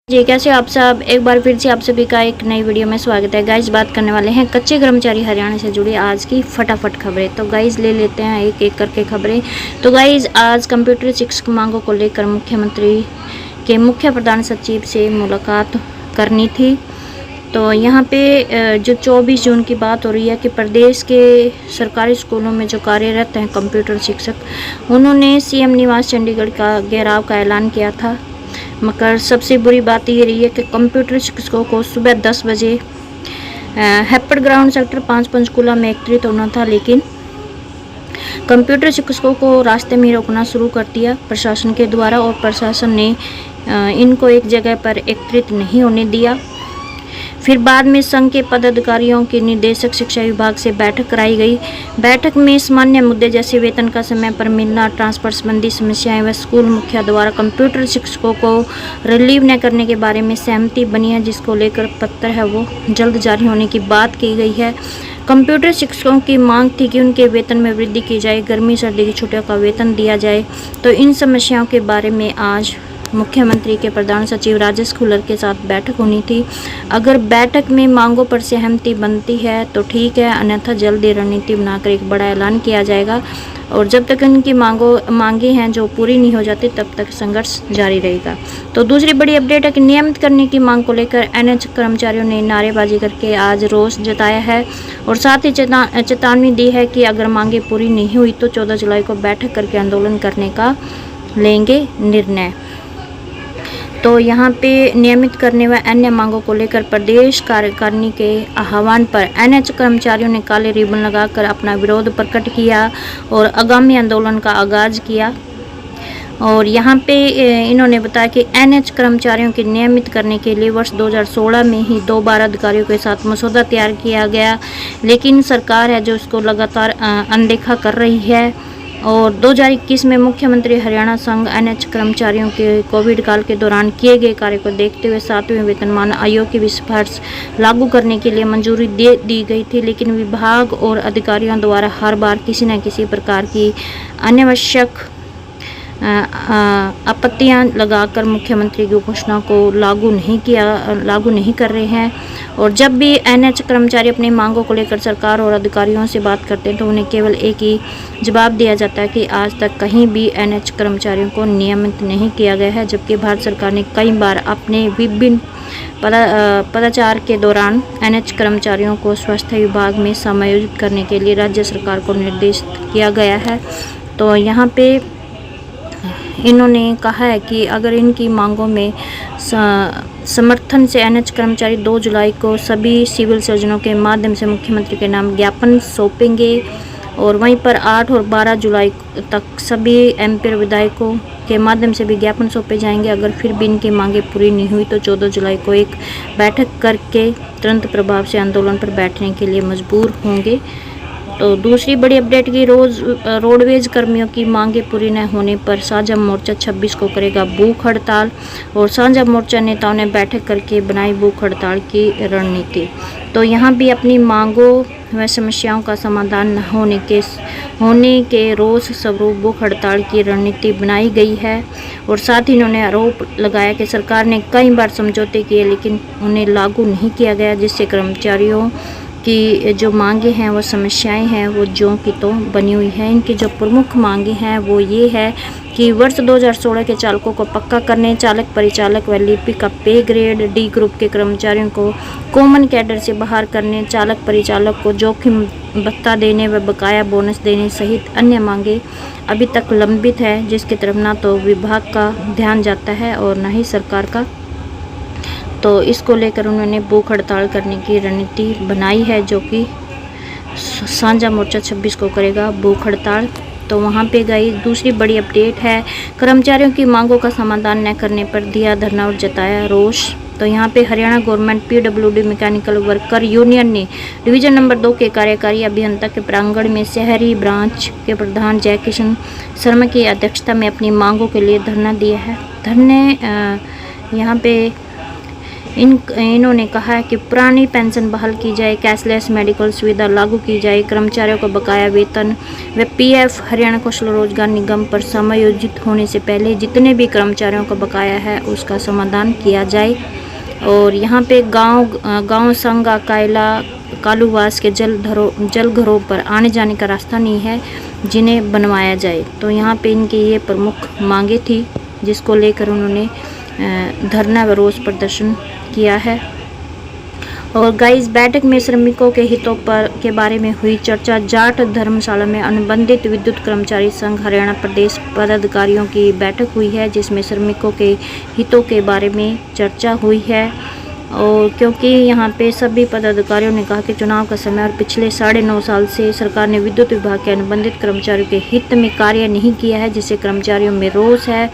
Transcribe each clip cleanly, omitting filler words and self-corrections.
जी कैसे हो आप सब। एक बार फिर से आप सभी का एक नई वीडियो में स्वागत है। गाइज बात करने वाले हैं कच्चे कर्मचारी हरियाणा से जुड़ी आज की फटाफट खबरें। तो गाइज ले लेते हैं एक एक करके खबरें। तो गाइज आज कंप्यूटर शिक्षक मांगों को लेकर मुख्यमंत्री के मुख्य प्रधान सचिव से मुलाकात करनी थी। तो यहाँ पे जो 24 जून की बात हो रही है कि प्रदेश के सरकारी स्कूलों में जो कार्यरत हैं कंप्यूटर शिक्षक, उन्होंने सीएम निवास चंडीगढ़ का घेराव का ऐलान किया था। मगर सबसे बुरी बात ये रही है कि कंप्यूटर शिक्षकों को सुबह 10 बजे हैप्पड़ ग्राउंड सेक्टर 5 पंचकूला में एकत्रित होना था, लेकिन कंप्यूटर शिक्षकों को रास्ते में रोकना शुरू कर दिया प्रशासन के द्वारा और प्रशासन ने इनको एक जगह पर एकत्रित नहीं होने दिया। फिर बाद में संघ के पदाधिकारियों के निदेशक शिक्षा विभाग से बैठक कराई गई। बैठक में सामान्य मुद्दे जैसे वेतन का समय पर मिलना, ट्रांसफर संबंधी समस्याएं व स्कूल मुखिया द्वारा कंप्यूटर शिक्षकों को रिलीव न करने के बारे में सहमति बनी है, जिसको लेकर पत्र है वो जल्द जारी होने की बात की गई है। कंप्यूटर शिक्षकों की मांग थी कि उनके वेतन में वृद्धि की जाए, गर्मी सर्दी की छुट्टियों का वेतन दिया जाए। तो इन समस्याओं के बारे में आज मुख्यमंत्री के प्रधान सचिव राजेश खुल्लर के साथ बैठक होनी थी। अगर बैठक में मांगों पर सहमति बनती है तो ठीक है, अन्यथा जल्दी रणनीति बनाकर एक बड़ा ऐलान किया जाएगा और जब तक इनकी मांगे हैं जो पूरी नहीं हो जाती तब तक संघर्ष जारी रहेगा। तो दूसरी बड़ी अपडेट है कि नियमित करने की मांग को लेकर एनएच कर्मचारियों ने नारेबाजी करके आज रोष जताया है और साथ ही चेतावनी दी है कि अगर मांगे पूरी नहीं हुई तो 14 जुलाई को बैठक करके आंदोलन करने का लेंगे निर्णय। तो यहाँ पे नियमित करने व अन्य मांगों को लेकर प्रदेश कार्यकारिणी के आह्वान पर एनएच कर्मचारियों ने काले रिबन लगाकर अपना विरोध प्रकट किया और आगामी आंदोलन का आगाज किया। और यहाँ पे इन्होंने बताया कि एनएच कर्मचारियों के नियमित करने के लिए वर्ष 2016 में ही 2 बार अधिकारियों के साथ मसौदा तैयार किया गया, लेकिन सरकार है जो इसको लगातार अनदेखा कर रही है। और 2021 में मुख्यमंत्री हरियाणा संघ एनएच कर्मचारियों के कोविड काल के दौरान किए गए कार्य को देखते हुए 7वें वेतनमान आयोग की सिफारिश लागू करने के लिए मंजूरी दे दी गई थी, लेकिन विभाग और अधिकारियों द्वारा हर बार किसी न किसी प्रकार की अनावश्यक आपत्तियां लगाकर मुख्यमंत्री की घोषणा को लागू नहीं कर रहे हैं। और जब भी एनएच कर्मचारी अपनी मांगों को लेकर सरकार और अधिकारियों से बात करते हैं तो उन्हें केवल एक ही जवाब दिया जाता है कि आज तक कहीं भी एनएच कर्मचारियों को नियमित नहीं किया गया है, जबकि भारत सरकार ने कई बार अपने विभिन्न पदाचार के दौरान एनएच कर्मचारियों को स्वास्थ्य विभाग में समायोजित करने के लिए राज्य सरकार को निर्देशित किया गया है। तो यहाँ पे इन्होंने कहा है कि अगर इनकी मांगों में समर्थन से एनएच कर्मचारी 2 जुलाई को सभी सिविल सर्जनों के माध्यम से मुख्यमंत्री के नाम ज्ञापन सौंपेंगे और वहीं पर 8 और 12 जुलाई तक सभी एमपी और विधायकों के माध्यम से भी ज्ञापन सौंपे जाएंगे। अगर फिर भी इनकी मांगे पूरी नहीं हुई तो 14 जुलाई को एक बैठक करके तुरंत प्रभाव से आंदोलन पर बैठने के लिए मजबूर होंगे। तो दूसरी बड़ी अपडेट की रोडवेज कर्मियों की मांगे पूरी न होने पर साझा मोर्चा 26 को करेगा भूख हड़ताल और साझा मोर्चा नेताओं ने बैठक करके बनाई भूख हड़ताल की रणनीति। तो यहाँ भी अपनी मांगों व समस्याओं का समाधान न होने के रोष स्वरूप भूख हड़ताल की रणनीति बनाई गई है। और साथ ही इन्होंने आरोप लगाया कि सरकार ने कई बार समझौते किए लेकिन उन्हें लागू नहीं किया गया, जिससे कर्मचारियों की जो मांगे हैं वो समस्याएं हैं वो ज्यों की तो बनी हुई है। इनकी जो प्रमुख मांगे हैं वो ये है कि वर्ष 2016 के चालकों को पक्का करने, चालक परिचालक व लिपिक का पे ग्रेड डी ग्रुप के कर्मचारियों को कॉमन कैडर से बाहर करने, चालक परिचालक को जोखिम भत्ता देने व बकाया बोनस देने सहित अन्य मांगे अभी तक लंबित है, जिसकी तरफ ना तो विभाग का ध्यान जाता है और न ही सरकार का। तो इसको लेकर उन्होंने भूख हड़ताल करने की रणनीति बनाई है, जो कि साझा मोर्चा 26 को करेगा भूख हड़ताल। तो वहाँ पे गई दूसरी बड़ी अपडेट है, कर्मचारियों की मांगों का समाधान न करने पर दिया धरना और जताया रोष। तो यहाँ पे Haryana government PWD mechanical worker union ने डिवीजन नंबर 2 के कार्यकारी अभियंता के प्रांगण में शहरी ब्रांच के प्रधान जय किशन शर्मा की अध्यक्षता में अपनी मांगों के लिए धरना दिया है। धरने यहाँ पे इन्होंने कहा है कि पुरानी पेंशन बहाल की जाए, कैशलेस मेडिकल सुविधा लागू की जाए, कर्मचारियों को बकाया वेतन व पीएफ हरियाणा कौशल रोजगार निगम पर समायोजित होने से पहले जितने भी कर्मचारियों का बकाया है उसका समाधान किया जाए। और यहाँ पे गांव संगा कायला कालूवास के जल घरों पर आने जाने का रास्ता नहीं है, जिन्हें बनवाया जाए। तो यहाँ पे इनकी ये प्रमुख मांगे थी, जिसको लेकर उन्होंने धरना व रोष प्रदर्शन किया है। और गाइस, बैठक में श्रमिकों के हितों के बारे में हुई चर्चा। जाट धर्मशाला में अनुबंधित विद्युत कर्मचारी संघ हरियाणा प्रदेश पदाधिकारियों की बैठक हुई है, जिसमें श्रमिकों के हितों के बारे में चर्चा हुई है। और क्योंकि यहाँ पे सभी पदाधिकारियों ने कहा कि चुनाव का समय और पिछले 9.5 साल से सरकार ने विद्युत विभाग के अनुबंधित कर्मचारियों के हित में कार्य नहीं किया है, जिससे कर्मचारियों में रोष है।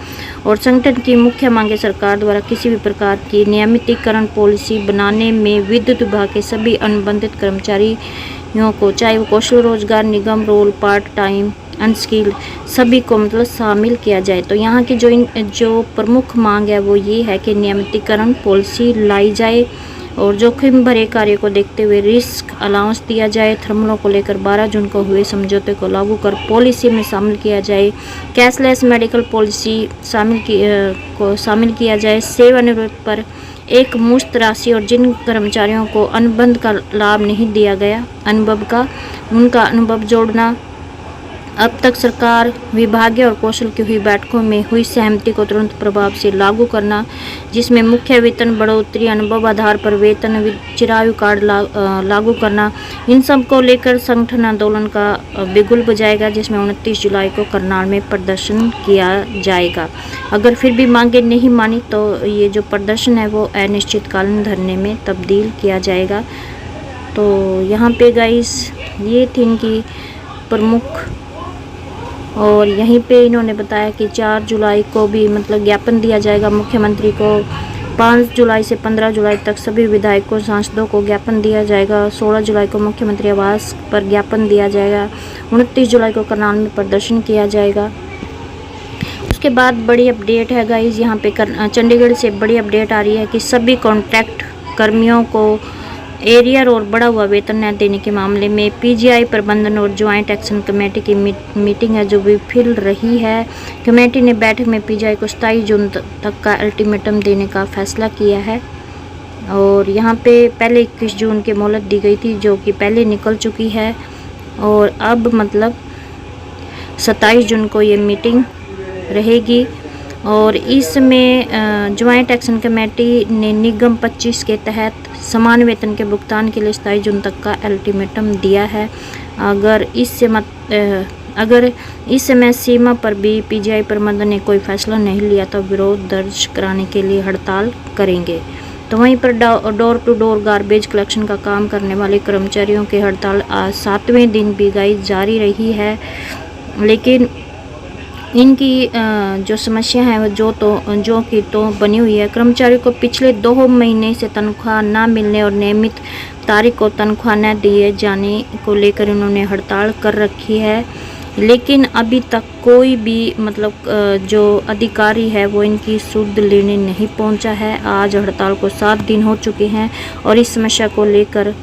और संगठन की मुख्य मांगे सरकार द्वारा किसी भी प्रकार की नियमितीकरण पॉलिसी बनाने में विद्युत विभाग के सभी अनुबंधित कर्मचारियों को, चाहे वो कौशल रोजगार निगम, रोल, पार्ट टाइम, अनस्किल्ड, सभी को मतलब शामिल किया जाए। तो यहाँ की जो प्रमुख मांग है वो ये है कि नियमितीकरण पॉलिसी लाई जाए और जोखिम भरे कार्य को देखते हुए रिस्क अलाउंस दिया जाए। थर्मलों को लेकर 12 जून को हुए समझौते को लागू कर पॉलिसी में शामिल किया जाए। कैशलेस मेडिकल पॉलिसी शामिल किया जाए। सेवानिवृत्ति पर एक मुश्त राशि और जिन कर्मचारियों को अनुबंध का लाभ नहीं दिया गया उनका अनुभव जोड़ना। अब तक सरकार, विभागीय और कौशल की हुई बैठकों में हुई सहमति को तुरंत प्रभाव से लागू करना, जिसमें मुख्य वेतन बढ़ोतरी, अनुभव आधार पर वेतन, चिरायु कार्ड लागू करना। इन सब को लेकर संगठन आंदोलन का बिगुल बजाएगा, जिसमें 29 जुलाई को करनाल में प्रदर्शन किया जाएगा। अगर फिर भी मांगे नहीं मानी तो ये जो प्रदर्शन है वो अनिश्चितकालीन धरने में तब्दील किया जाएगा। तो यहाँ पे गाइस ये थी इनकी प्रमुख। और यहीं पे इन्होंने बताया कि 4 जुलाई को भी मतलब ज्ञापन दिया जाएगा मुख्यमंत्री को। 5 जुलाई से 15 जुलाई तक सभी विधायकों, सांसदों को ज्ञापन दिया जाएगा। 16 जुलाई को मुख्यमंत्री आवास पर ज्ञापन दिया जाएगा। 29 जुलाई को करनाल में प्रदर्शन किया जाएगा। उसके बाद बड़ी अपडेट है गाइज, यहाँ पे चंडीगढ़ से बड़ी अपडेट आ रही है कि सभी कॉन्ट्रैक्ट कर्मियों को एरियर और बढ़ा हुआ वेतन न देने के मामले में पीजीआई प्रबंधन और ज्वाइंट एक्शन कमेटी की मीटिंग है जो विफल रही है। कमेटी ने बैठक में पीजीआई को 27 जून तक का अल्टीमेटम देने का फैसला किया है। और यहाँ पे पहले 21 जून की मोहलत दी गई थी, जो कि पहले निकल चुकी है। और अब मतलब 27 जून को ये मीटिंग रहेगी। और इसमें ज्वाइंट एक्शन कमेटी ने निगम 25 के तहत समान वेतन के भुगतान के लिए 27 जून तक का अल्टीमेटम दिया है। अगर इस समय सीमा पर भी पीजीआई प्रबंधन ने कोई फैसला नहीं लिया तो विरोध दर्ज कराने के लिए हड़ताल करेंगे। तो वहीं पर door to door garbage collection का काम करने वाले कर्मचारियों की हड़ताल आज 7वें दिन भी गाइस जारी रही है। लेकिन इनकी जो समस्या है वो जो कि बनी हुई है। कर्मचारियों को पिछले 2 महीने से तनख्वाह ना मिलने और नियमित तारीख को तनख्वाह न दिए जाने को लेकर इन्होंने हड़ताल कर रखी है। लेकिन अभी तक कोई भी मतलब जो अधिकारी है वो इनकी सुध लेने नहीं पहुंचा है। आज हड़ताल को 7 दिन हो चुके हैं और इस समस्या को लेकर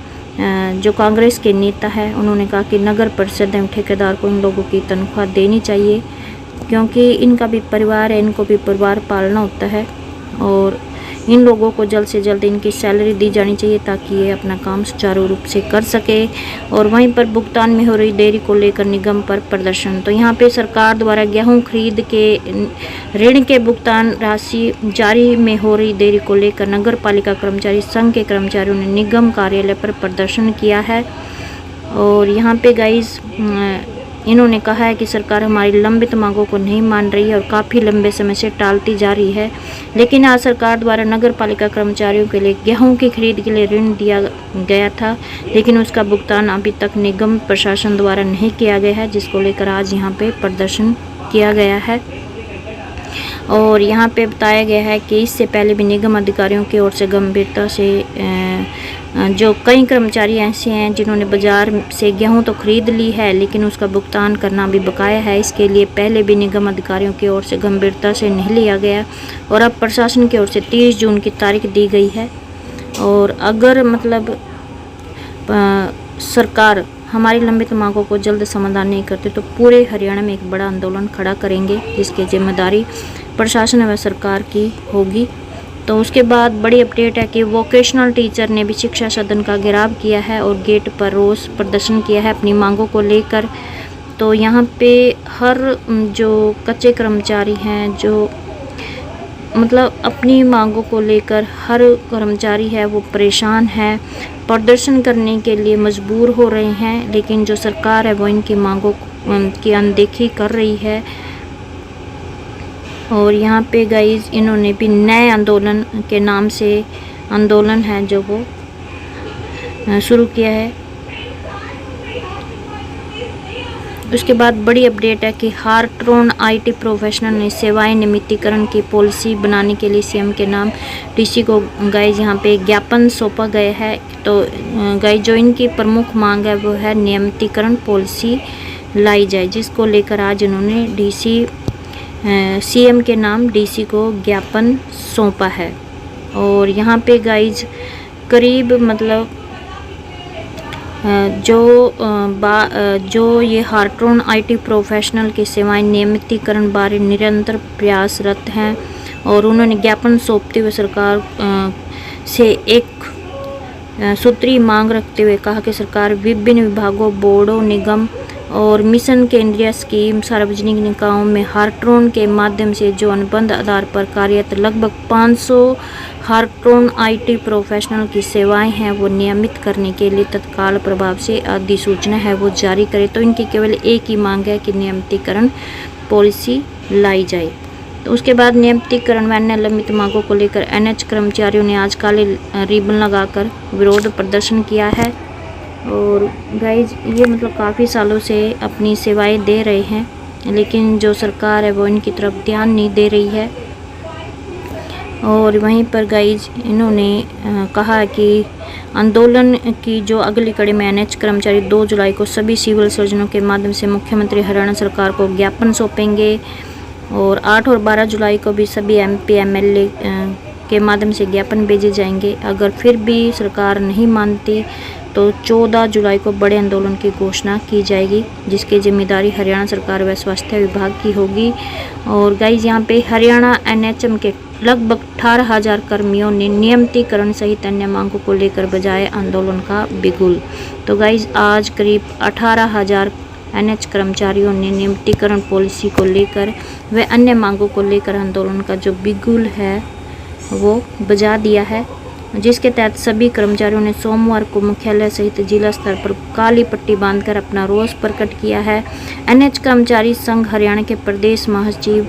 जो कांग्रेस के नेता है उन्होंने कहा कि नगर परिषद एवं ठेकेदार को इन लोगों की तनख्वाह देनी चाहिए, क्योंकि इनका भी परिवार है, इनको भी परिवार पालना होता है। और इन लोगों को जल्द से जल्द इनकी सैलरी दी जानी चाहिए ताकि ये अपना काम सुचारू रूप से कर सके। और वहीं पर भुगतान में हो रही देरी को लेकर निगम पर प्रदर्शन। तो यहाँ पे सरकार द्वारा गेहूं खरीद के ऋण के भुगतान राशि जारी में हो रही देरी को लेकर नगर पालिका कर्मचारी संघ के कर्मचारियों ने निगम कार्यालय पर प्रदर्शन किया है। और यहाँ पे गाइज इन्होंने कहा है कि सरकार हमारी लंबित मांगों को नहीं मान रही है और काफ़ी लंबे समय से टालती जा रही है। लेकिन आज सरकार द्वारा नगर पालिका कर्मचारियों के लिए गेहूं की खरीद के लिए ऋण दिया गया था, लेकिन उसका भुगतान अभी तक निगम प्रशासन द्वारा नहीं किया गया है, जिसको लेकर आज यहां पे प्रदर्शन किया गया है। और यहाँ पे बताया गया है कि इससे पहले भी निगम अधिकारियों की ओर से गंभीरता से जो कई कर्मचारी ऐसे हैं जिन्होंने बाज़ार से गेहूं तो खरीद ली है लेकिन उसका भुगतान करना भी बकाया है। इसके लिए पहले भी निगम अधिकारियों की ओर से गंभीरता से नहीं लिया गया और अब प्रशासन की ओर से 30 जून की तारीख दी गई है। और अगर मतलब सरकार हमारी लंबित मांगों को जल्द समाधान नहीं करते तो पूरे हरियाणा में एक बड़ा आंदोलन खड़ा करेंगे, जिसकी जिम्मेदारी प्रशासन व सरकार की होगी। तो उसके बाद बड़ी अपडेट है कि वोकेशनल टीचर ने भी शिक्षा सदन का घेराव किया है और गेट पर रोष प्रदर्शन किया है अपनी मांगों को लेकर। तो यहाँ पे हर जो कच्चे कर्मचारी हैं, जो मतलब अपनी मांगों को लेकर हर कर्मचारी है वो परेशान है, प्रदर्शन करने के लिए मजबूर हो रहे हैं, लेकिन जो सरकार है वो इनकी मांगों की अनदेखी कर रही है। और यहाँ पे गाइस इन्होंने भी नए आंदोलन के नाम से आंदोलन है जो वो शुरू किया है। उसके बाद बड़ी अपडेट है कि हार्ट्रॉन आईटी प्रोफेशनल ने सेवाएं नियमितीकरण की पॉलिसी बनाने के लिए सीएम के नाम डीसी को गाइस यहाँ पे ज्ञापन सौंपा गया है। तो गाइस जो इनकी प्रमुख मांग है वो है नियमितीकरण पॉलिसी लाई जाए, जिसको लेकर आज इन्होंने सीएम के नाम डीसी को ज्ञापन सौंपा है। और यहाँ पे गाइज करीब मतलब जो ये हार्ट्रॉन आईटी प्रोफेशनल की सेवाएं नियमितीकरण बारे निरंतर प्रयासरत हैं और उन्होंने ज्ञापन सौंपते हुए सरकार से एक सूत्री मांग रखते हुए कहा कि सरकार विभिन्न विभागों, बोर्डों, निगम और मिशन केंद्रीय स्कीम सार्वजनिक निकायों में हार्ट्रॉन के माध्यम से जो अनुबंध आधार पर कार्यरत लगभग 500 हार्ट्रॉन आईटी प्रोफेशनल की सेवाएं हैं वो नियमित करने के लिए तत्काल प्रभाव से अधिसूचना है वो जारी करे। तो इनकी केवल एक ही मांग है कि नियमितीकरण पॉलिसी लाई जाए। तो उसके बाद नियमितीकरण व अन्य लंबित मांगों को लेकर एनएच कर्मचारियों ने आज काले रिबन लगाकर विरोध प्रदर्शन किया है। और गाइज ये मतलब काफ़ी सालों से अपनी सेवाएं दे रहे हैं, लेकिन जो सरकार है वो इनकी तरफ ध्यान नहीं दे रही है। और वहीं पर गाइज इन्होंने कहा कि आंदोलन की जो अगली कड़ी में एनएच कर्मचारी 2 जुलाई को सभी सिविल सर्जनों के माध्यम से मुख्यमंत्री हरियाणा सरकार को ज्ञापन सौंपेंगे और 8 और 12 जुलाई को भी सभी एमपी एमएलए के माध्यम से ज्ञापन भेजे जाएंगे। अगर फिर भी सरकार नहीं मानती तो 14 जुलाई को बड़े आंदोलन की घोषणा की जाएगी, जिसकी जिम्मेदारी हरियाणा सरकार व स्वास्थ्य विभाग की होगी। और गाइज यहाँ पे हरियाणा एनएचएम के लगभग 18,000 कर्मियों ने नियमितीकरण सहित अन्य मांगों को लेकर बजाय आंदोलन का बिगुल। तो गाइज आज करीब 18,000 एनएच कर्मचारियों ने नियमितीकरण पॉलिसी को लेकर व अन्य मांगों को लेकर आंदोलन का जो बिगुल है वो बजा दिया है, जिसके तहत सभी कर्मचारियों ने सोमवार को मुख्यालय सहित जिला स्तर पर काली पट्टी बांधकर अपना रोष प्रकट किया है। एनएच कर्मचारी संघ हरियाणा के प्रदेश महासचिव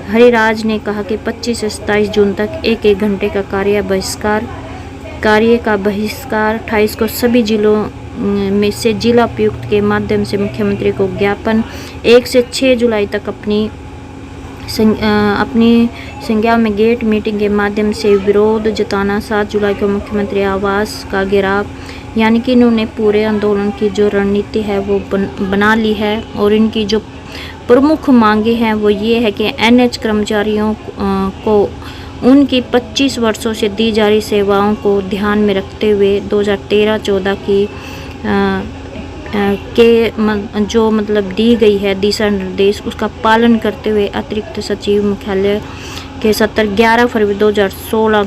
हरिराज ने कहा कि 25 से 27 जून तक एक घंटे का कार्य का बहिष्कार 28 को सभी जिलों में से जिला उपायुक्त के माध्यम से मुख्यमंत्री को ज्ञापन 1 से 6 जुलाई तक अपनी संज्ञा में गेट मीटिंग के माध्यम से विरोध जताना, 7 जुलाई को मुख्यमंत्री आवास का घेराव, यानी कि इन्होंने पूरे आंदोलन की जो रणनीति है वो बना ली है। और इनकी जो प्रमुख मांगे हैं वो ये है कि एनएच कर्मचारियों को उनकी 25 वर्षों से दी जा रही सेवाओं को ध्यान में रखते हुए 2013-14 की जो मतलब दी गई है दिशा निर्देश उसका पालन करते हुए अतिरिक्त सचिव मुख्यालय के 11 फरवरी 2016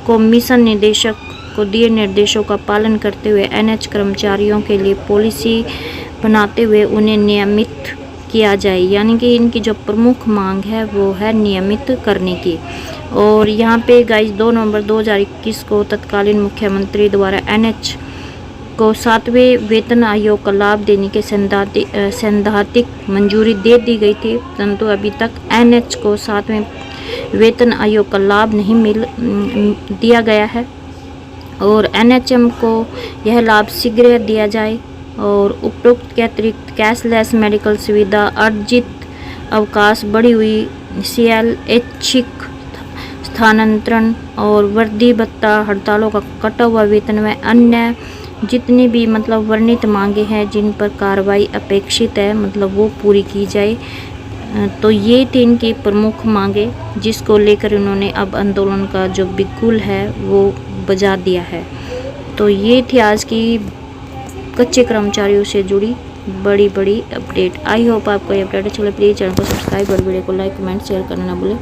को मिशन निदेशक को दिए निर्देशों का पालन करते हुए एनएच कर्मचारियों के लिए पॉलिसी बनाते हुए उन्हें नियमित किया जाए, यानी कि इनकी जो प्रमुख मांग है वो है नियमित करने की। और यहाँ पे गाइस 2 नवंबर 2021 को तत्कालीन मुख्यमंत्री द्वारा एनएच को 7वें वेतन आयोग का लाभ देने के सैद्धांतिक मंजूरी दे दी गई थी, परंतु अभी तक एनएच को 7वें वेतन आयोग का लाभ नहीं दिया गया है। और एनएचएम को यह लाभ शीघ्र दिया जाए और उपरोक्त के अतिरिक्त कैशलेस मेडिकल सुविधा, अर्जित अवकाश, बढ़ी हुई सीएल, ऐच्छिक स्थानांतरण और वर्दी भत्ता, हड़तालों का कटा हुआ वेतन व अन्य जितनी भी मतलब वर्णित मांगे हैं जिन पर कार्रवाई अपेक्षित है मतलब वो पूरी की जाए। तो ये थी इनकी प्रमुख मांगे, जिसको लेकर इन्होंने अब आंदोलन का जो बिगुल है वो बजा दिया है। तो ये थी आज की कच्चे कर्मचारियों से जुड़ी बड़ी अपडेट। आई होप आपको ये अपडेट अच्छा लगे। प्लीज़ चैनल को सब्सक्राइब और वीडियो को लाइक कमेंट शेयर करना ना भूलें।